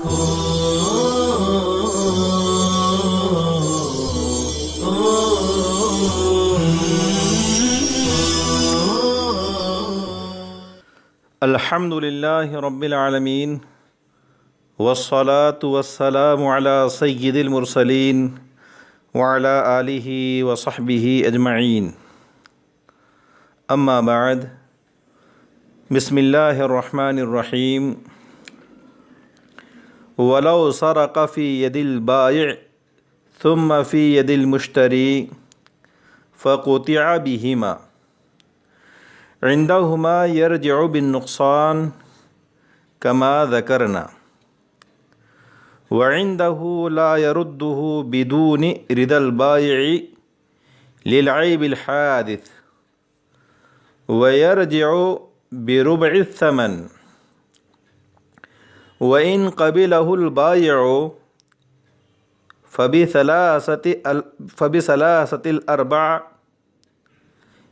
الحمد للہ رب العالمین والصلاة والسلام علی سید المرسلین وعلی آلہ وصحبہ اجمعین اما بعد بسم اللہ الرحمن الرحیم ولو سرق فی ید البائع ثم فی ید المشتری فقطع بہما عندہما یرجع بالنقصان کما ذکرنا وعنده لا يرده بدون رضا البائع للعیب الحادث ويرجع بربع الثمن وإن قبله البائع فبثلاثة الأرباع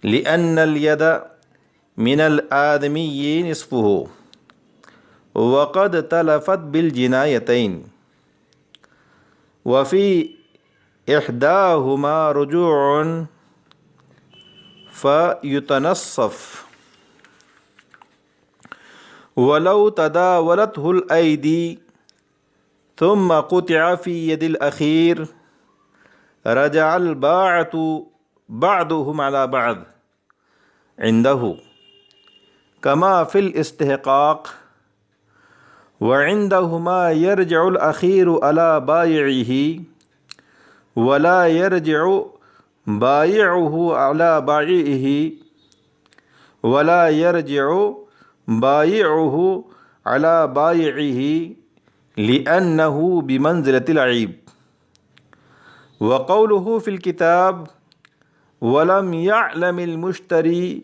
لأن اليد من الآدمي نصفه وقد تلفت بالجنايتين وفي إحداهما رجوع فيتنصف ولو تداولته الأيدي ثم قطع في يد الأخير رجع الباعة بعضهم على بعض عنده كما في الاستحقاق وعندهما يرجع الأخير على بائعه ولا يرجع بائعه على بائعه ولا يرجع بائعه على بائعه لأنه بمنزلة العيب وقوله في الكتاب ولم يعلم المشتري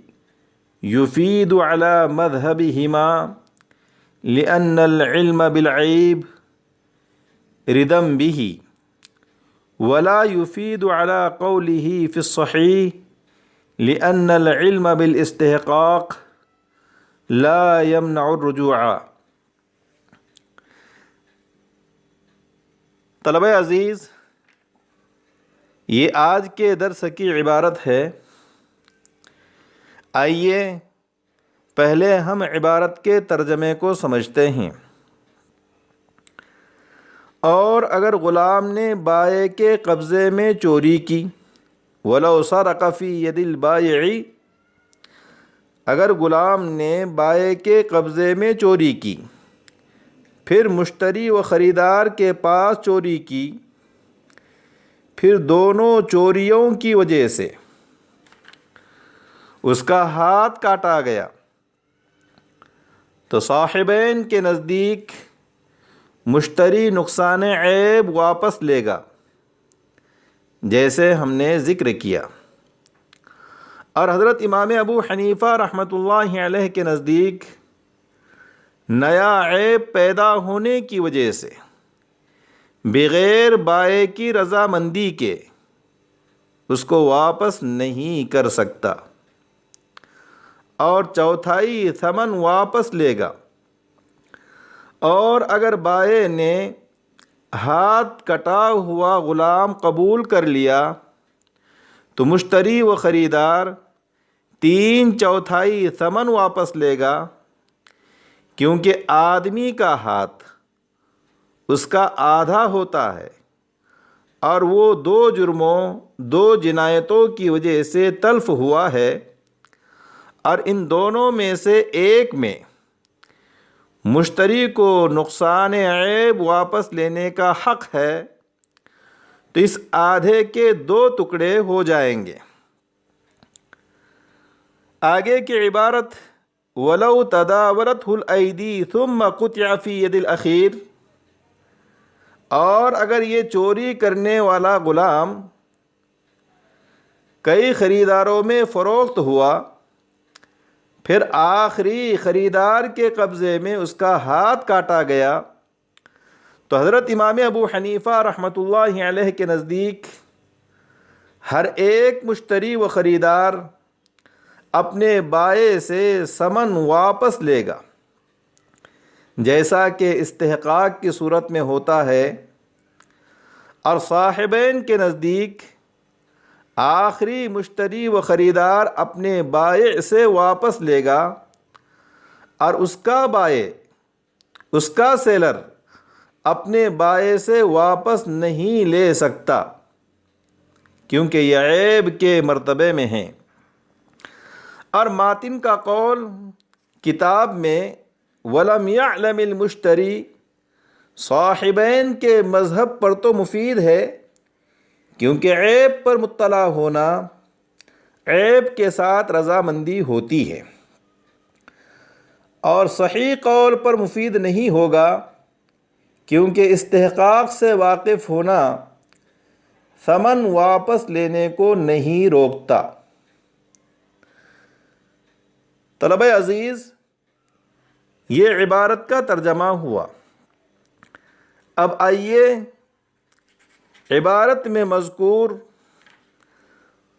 يفيد على مذهبهما لأن العلم بالعيب رضا به ولا يفيد على قوله في الصحيح لأن العلم بالاستحقاق لا يمنع الرجوع. طلبہ عزیز، یہ آج کے درس کی عبارت ہے. آئیے پہلے ہم عبارت کے ترجمے کو سمجھتے ہیں. اور اگر غلام نے بائع کے قبضے میں چوری کی، ولو سرق فی ید البائع، اگر غلام نے بائع کے قبضے میں چوری کی پھر مشتری و خریدار کے پاس چوری کی، پھر دونوں چوریوں کی وجہ سے اس کا ہاتھ کاٹا گیا، تو صاحبین کے نزدیک مشتری نقصان عیب واپس لے گا، جیسے ہم نے ذکر کیا. اور حضرت امام ابو حنیفہ رحمۃ اللہ علیہ کے نزدیک نیا عیب پیدا ہونے کی وجہ سے بغیر بائع کی رضامندی کے اس کو واپس نہیں کر سکتا، اور چوتھائی ثمن واپس لے گا. اور اگر بائع نے ہاتھ کٹا ہوا غلام قبول کر لیا تو مشتری و خریدار 3/4 ثمن واپس لے گا، کیونکہ آدمی کا ہاتھ اس کا آدھا ہوتا ہے، اور وہ 2 جرموں 2 جنایتوں کی وجہ سے تلف ہوا ہے، اور ان دونوں میں سے ایک میں مشتری کو نقصان عیب واپس لینے کا حق ہے، تو اس آدھے کے 2 ٹکڑے ہو جائیں گے. آگے کی عبارت وَلَوْ تَدَاوَلَتْهُ الْأَيْدِي ثُمَّ قُطِعَ فِي يَدِ الْأَخِيرِ، اور اگر یہ چوری کرنے والا غلام کئی خریداروں میں فروخت ہوا، پھر آخری خریدار کے قبضے میں اس کا ہاتھ کاٹا گیا، تو حضرت امام ابو حنیفہ رحمۃ اللہ علیہ کے نزدیک ہر ایک مشتری و خریدار اپنے بائع سے ثمن واپس لے گا، جیسا کہ استحقاق کی صورت میں ہوتا ہے، اور صاحبین کے نزدیک آخری مشتری و خریدار اپنے بائع سے واپس لے گا، اور اس کا بائع، اس کا سیلر اپنے بائع سے واپس نہیں لے سکتا، کیونکہ یہ عیب کے مرتبے میں ہیں۔ اور ماتن کا قول کتاب میں وَلَمْ يَعْلَمِ الْمُشْتَرِي صاحبین کے مذہب پر تو مفید ہے، کیونکہ عیب پر مطلع ہونا عیب کے ساتھ رضامندی ہوتی ہے، اور صحیح قول پر مفید نہیں ہوگا، کیونکہ استحقاق سے واقف ہونا ثمن واپس لینے کو نہیں روکتا۔ طلبہ عزیز، یہ عبارت کا ترجمہ ہوا۔ اب آئیے عبارت میں مذکور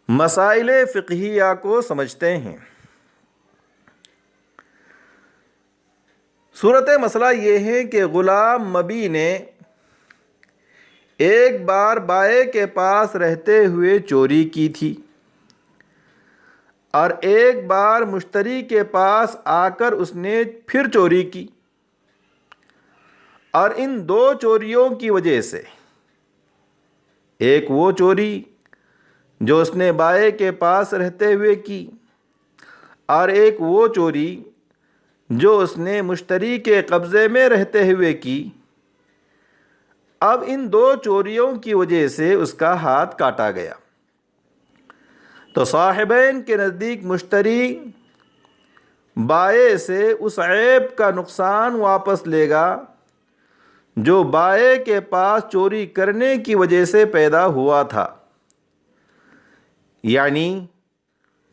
مسائل فقہیہ کو سمجھتے ہیں۔ صورت مسئلہ یہ ہے کہ غلام مبی نے ایک بار بائع کے پاس رہتے ہوئے چوری کی تھی، اور ایک بار مشتری کے پاس آ کر اس نے پھر چوری کی، اور ان دو چوریوں کی وجہ سے، ایک وہ چوری جو اس نے بائع کے پاس رہتے ہوئے کی، اور ایک وہ چوری جو اس نے مشتری کے قبضے میں رہتے ہوئے کی، اب ان دو چوریوں کی وجہ سے اس کا ہاتھ کاٹا گیا، تو صاحبین کے نزدیک مشتری بائع سے اس عیب کا نقصان واپس لے گا جو بائع کے پاس چوری کرنے کی وجہ سے پیدا ہوا تھا، یعنی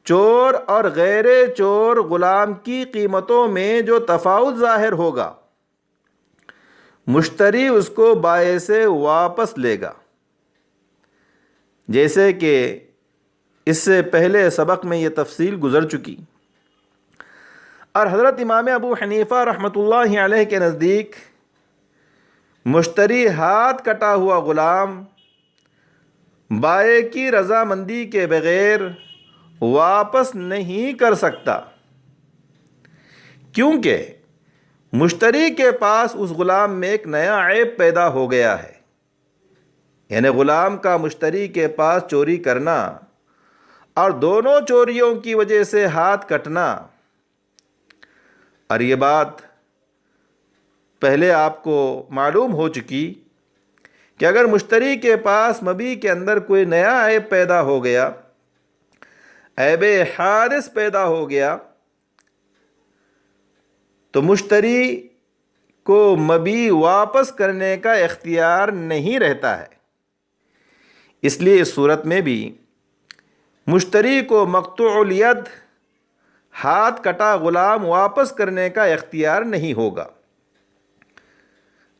چور اور غیر چور غلام کی قیمتوں میں جو تفاوت ظاہر ہوگا، مشتری اس کو بائع سے واپس لے گا، جیسے کہ اس سے پہلے سبق میں یہ تفصیل گزر چکی۔ اور حضرت امام ابو حنیفہ رحمۃ اللہ علیہ کے نزدیک مشتری ہاتھ کٹا ہوا غلام بائع کی رضامندی کے بغیر واپس نہیں کر سکتا، کیونکہ مشتری کے پاس اس غلام میں ایک نیا عیب پیدا ہو گیا ہے، یعنی غلام کا مشتری کے پاس چوری کرنا اور دونوں چوریوں کی وجہ سے ہاتھ کٹنا، اور یہ بات پہلے آپ کو معلوم ہو چکی کہ اگر مشتری کے پاس مبی کے اندر کوئی نیا عیب پیدا ہو گیا، عیب حادث پیدا ہو گیا، تو مشتری کو مبی واپس کرنے کا اختیار نہیں رہتا ہے۔ اس لیے اس صورت میں بھی مشتری کو مقطوع الید ہاتھ کٹا غلام واپس کرنے کا اختیار نہیں ہوگا۔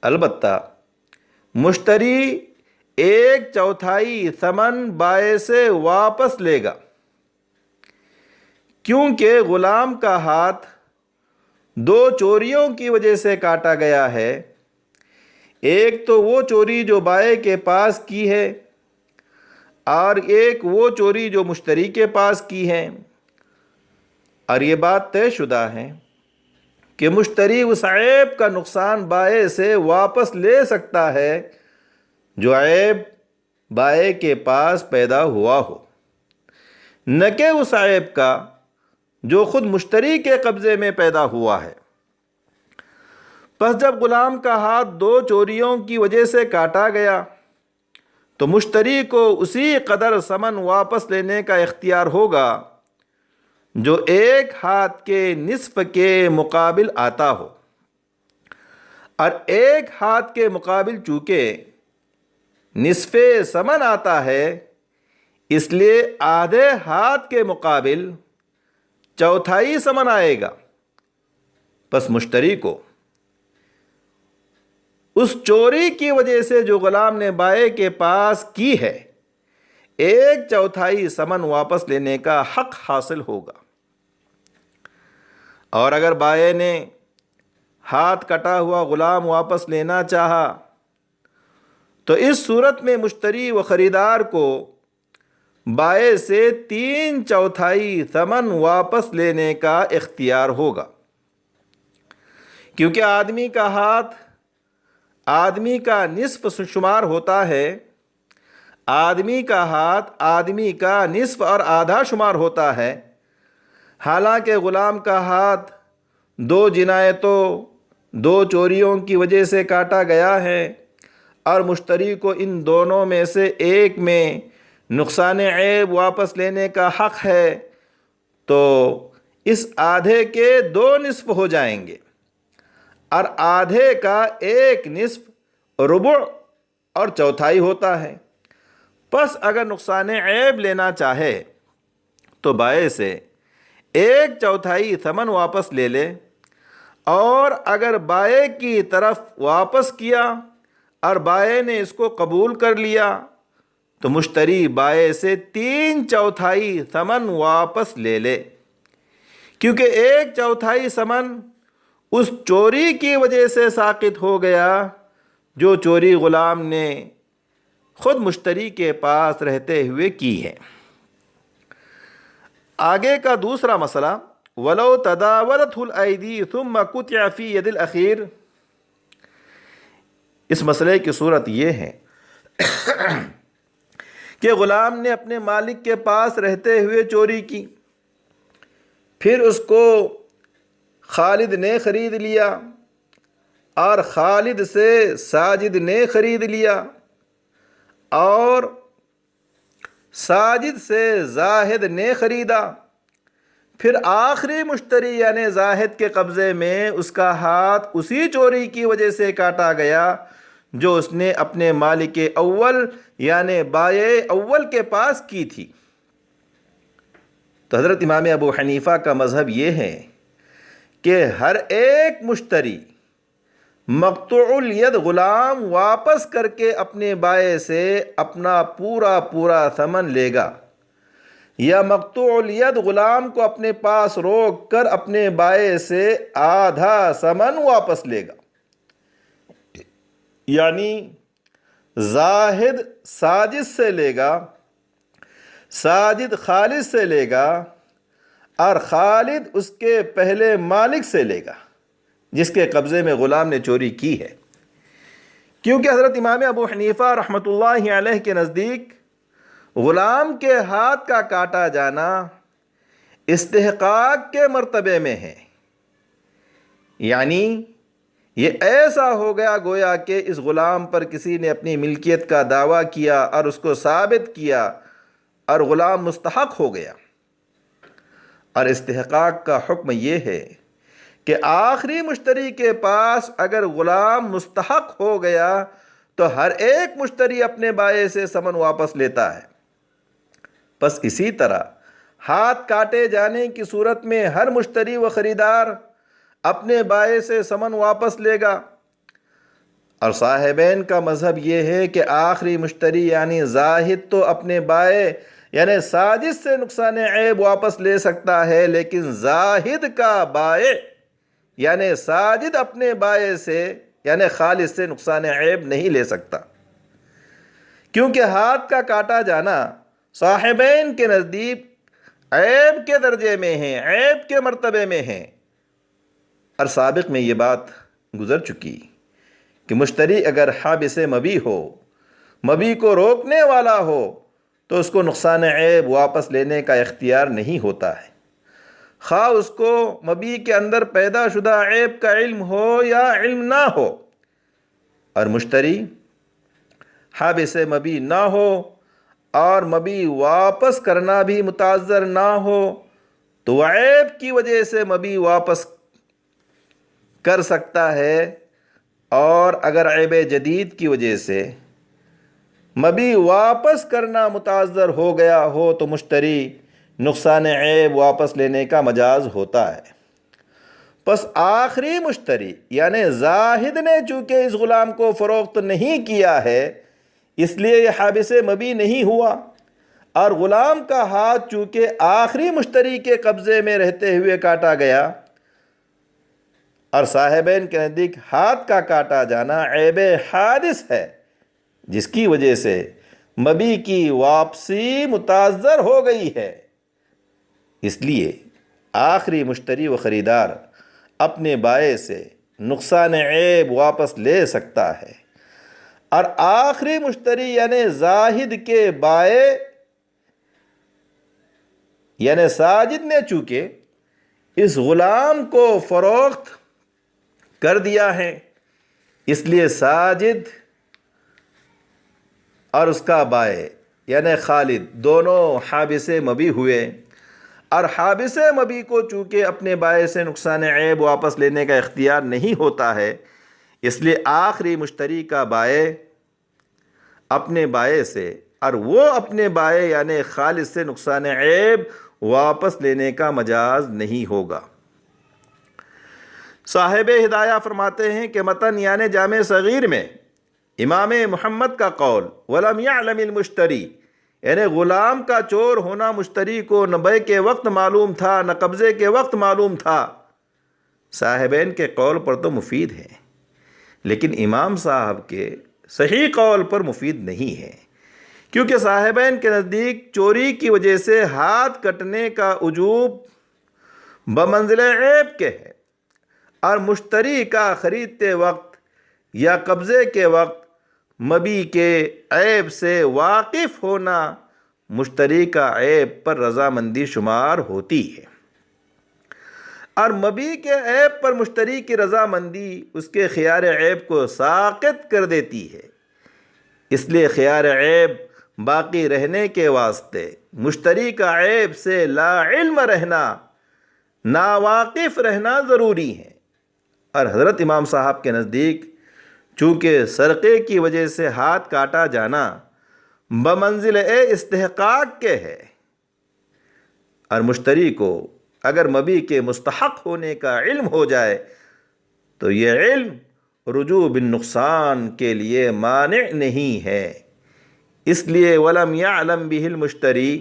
البتہ مشتری 1/4 ثمن بائع سے واپس لے گا، کیونکہ غلام کا ہاتھ دو چوریوں کی وجہ سے کاٹا گیا ہے، ایک تو وہ چوری جو بائع کے پاس کی ہے، اور ایک وہ چوری جو مشتری کے پاس کی ہے، اور یہ بات طے شدہ ہے کہ مشتری اس عیب کا نقصان بائع سے واپس لے سکتا ہے جو عیب بائع کے پاس پیدا ہوا ہو، نہ کہ اس عیب کا جو خود مشتری کے قبضے میں پیدا ہوا ہے۔ پس جب غلام کا ہاتھ دو چوریوں کی وجہ سے کاٹا گیا، تو مشتری کو اسی قدر ثمن واپس لینے کا اختیار ہوگا جو ایک ہاتھ کے نصف کے مقابل آتا ہو، اور ایک ہاتھ کے مقابل چونکہ نصف ثمن آتا ہے، اس لیے آدھے ہاتھ کے مقابل 1/4 ثمن آئے گا۔ پس مشتری کو اس چوری کی وجہ سے جو غلام نے بائع کے پاس کی ہے 1/4 ثمن واپس لینے کا حق حاصل ہوگا، اور اگر بائع نے ہاتھ کٹا ہوا غلام واپس لینا چاہا تو اس صورت میں مشتری و خریدار کو بائع سے 3/4 ثمن واپس لینے کا اختیار ہوگا، کیونکہ آدمی کا ہاتھ آدمی کا نصف شمار ہوتا ہے، آدمی کا ہاتھ آدمی کا نصف اور آدھا شمار ہوتا ہے، حالانکہ غلام کا ہاتھ 2 جنایتوں 2 چوریوں کی وجہ سے کاٹا گیا ہے اور مشتری کو ان دونوں میں سے ایک میں نقصان عیب واپس لینے کا حق ہے، تو اس آدھے کے 2 نصف ہو جائیں گے اور آدھے کا 1 نصف ربع اور چوتھائی ہوتا ہے۔ پس اگر نقصان عیب لینا چاہے تو بائع سے 1/4 ثمن واپس لے لے، اور اگر بائع کی طرف واپس کیا اور بائع نے اس کو قبول کر لیا تو مشتری بائع سے 3/4 ثمن واپس لے لے، کیونکہ 1/4 ثمن اس چوری کی وجہ سے ساقط ہو گیا جو چوری غلام نے خود مشتری کے پاس رہتے ہوئے کی ہے۔ آگے کا دوسرا مسئلہ، وَلَوْ تَدَاوَلَتْهُ الْأَيْدِي ثُمَّ قُطِعَ فِي يَدِ الْأَخِيرِ، اس مسئلے کی صورت یہ ہے کہ غلام نے اپنے مالک کے پاس رہتے ہوئے چوری کی، پھر اس کو خالد نے خرید لیا اور خالد سے ساجد نے خرید لیا اور ساجد سے زاہد نے خریدا، پھر آخری مشتری یعنی زاہد کے قبضے میں اس کا ہاتھ اسی چوری کی وجہ سے کاٹا گیا جو اس نے اپنے مالک اول یعنی بائع اول کے پاس کی تھی۔ تو حضرت امام ابو حنیفہ کا مذہب یہ ہے کہ ہر ایک مشتری مقطوع الید غلام واپس کر کے اپنے بائع سے اپنا پورا ثمن لے گا، یا مقطوع الید غلام کو اپنے پاس روک کر اپنے بائع سے آدھا ثمن واپس لے گا، یعنی زاہد ساجد سے لے گا، ساجد خالد سے لے گا اور خالد اس کے پہلے مالک سے لے گا جس کے قبضے میں غلام نے چوری کی ہے، کیونکہ حضرت امام ابو حنیفہ رحمۃ اللہ علیہ کے نزدیک غلام کے ہاتھ کا کاٹا جانا استحقاق کے مرتبے میں ہے، یعنی یہ ایسا ہو گیا گویا کہ اس غلام پر کسی نے اپنی ملکیت کا دعویٰ کیا اور اس کو ثابت کیا اور غلام مستحق ہو گیا۔ اور استحقاق کا حکم یہ ہے کہ آخری مشتری کے پاس اگر غلام مستحق ہو گیا تو ہر ایک مشتری اپنے بائع سے ثمن واپس لیتا ہے۔ بس اسی طرح ہاتھ کاٹے جانے کی صورت میں ہر مشتری و خریدار اپنے بائع سے ثمن واپس لے گا، اور صاحبین کا مذہب یہ ہے کہ آخری مشتری یعنی زاہد تو اپنے بائع یعنی ساجد سے نقصان عیب واپس لے سکتا ہے، لیکن زاہد کا بائع یعنی ساجد اپنے بائع سے یعنی خالد سے نقصان عیب نہیں لے سکتا، کیونکہ ہاتھ کا کاٹا جانا صاحبین کے نزدیک عیب کے درجے میں ہے، عیب کے مرتبے میں ہے، اور سابق میں یہ بات گزر چکی کہ مشتری اگر حابس مبیع ہو، مبیع کو روکنے والا ہو، تو اس کو نقصان عیب واپس لینے کا اختیار نہیں ہوتا ہے، خواہ اس کو مبیع کے اندر پیدا شدہ عیب کا علم ہو یا علم نہ ہو، اور مشتری حابس مبیع نہ ہو اور مبیع واپس کرنا بھی متعذر نہ ہو تو وہ عیب کی وجہ سے مبیع واپس کر سکتا ہے، اور اگر عیب جدید کی وجہ سے مبیع واپس کرنا متعذر ہو گیا ہو تو مشتری نقصان عیب واپس لینے کا مجاز ہوتا ہے۔ پس آخری مشتری یعنی زاہد نے چونکہ اس غلام کو فروخت نہیں کیا ہے اس لیے یہ حابس مبیع نہیں ہوا، اور غلام کا ہاتھ چونکہ آخری مشتری کے قبضے میں رہتے ہوئے کاٹا گیا اور صاحبین کے نزدیک ہاتھ کا کاٹا جانا عیب حادث ہے، جس کی وجہ سے مبی کی واپسی متعذر ہو گئی ہے۔ اس لیے آخری مشتری و خریدار اپنے بائع سے نقصان عیب واپس لے سکتا ہے، اور آخری مشتری یعنی زاہد کے بائع یعنی ساجد نے چونکہ اس غلام کو فروخت کر دیا ہے، اس لیے ساجد اور اس کا بائع یعنی خالد دونوں حابس مبی ہوئے، اور حابس مبی کو چونکہ اپنے بائع سے نقصان عیب واپس لینے کا اختیار نہیں ہوتا ہے، اس لیے آخری مشتری کا بائع اپنے بائع سے اور وہ اپنے بائع یعنی خالد سے نقصان عیب واپس لینے کا مجاز نہیں ہوگا۔ صاحب ہدایہ فرماتے ہیں کہ متن یعنی جامع صغیر میں امام محمد کا قول وَلَمْ يَعْلَمِ الْمُشْتَرِي یعنی غلام کا چور ہونا مشتری کو نہ بیع کے وقت معلوم تھا نہ قبضے کے وقت معلوم تھا، صاحبین کے قول پر تو مفید ہے، لیکن امام صاحب کے صحیح قول پر مفید نہیں ہے، کیونکہ صاحبین کے نزدیک چوری کی وجہ سے ہاتھ کٹنے کا وجوب بمنزل عیب کے ہے، اور مشتری کا خریدتے وقت یا قبضے کے وقت مبی کے عیب سے واقف ہونا مشتری کا عیب پر رضامندی شمار ہوتی ہے، اور مبی کے عیب پر مشتری کی رضامندی اس کے خیار عیب کو ساقط کر دیتی ہے۔ اس لیے خیار عیب باقی رہنے کے واسطے مشتری کا عیب سے لا علم رہنا، ناواقف رہنا ضروری ہے، اور حضرت امام صاحب کے نزدیک چونکہ سرقے کی وجہ سے ہاتھ کاٹا جانا بمنزل استحقاق کے ہے، اور مشتری کو اگر مبی کے مستحق ہونے کا علم ہو جائے تو یہ علم رجوع بالنقصان کے لیے مانع نہیں ہے۔ اس لیے وَلَمْ يَعْلَمْ بِهِ الْمُشْتَرِي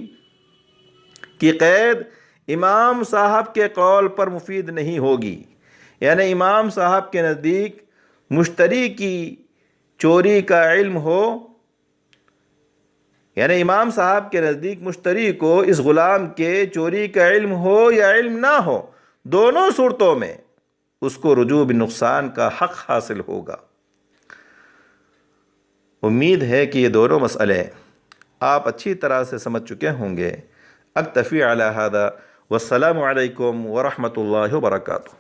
کی قید امام صاحب کے قول پر مفید نہیں ہوگی، یعنی امام صاحب کے نزدیک مشتری کی چوری کا علم ہو، یعنی امام صاحب کے نزدیک مشتری کو اس غلام کے چوری کا علم ہو یا علم نہ ہو، دونوں صورتوں میں اس کو رجوع بالنقصان کا حق حاصل ہوگا۔ امید ہے کہ یہ دونوں مسئلے آپ اچھی طرح سے سمجھ چکے ہوں گے۔ اکتفی علی ھذا والسلام علیکم ورحمۃ اللہ وبرکاتہ۔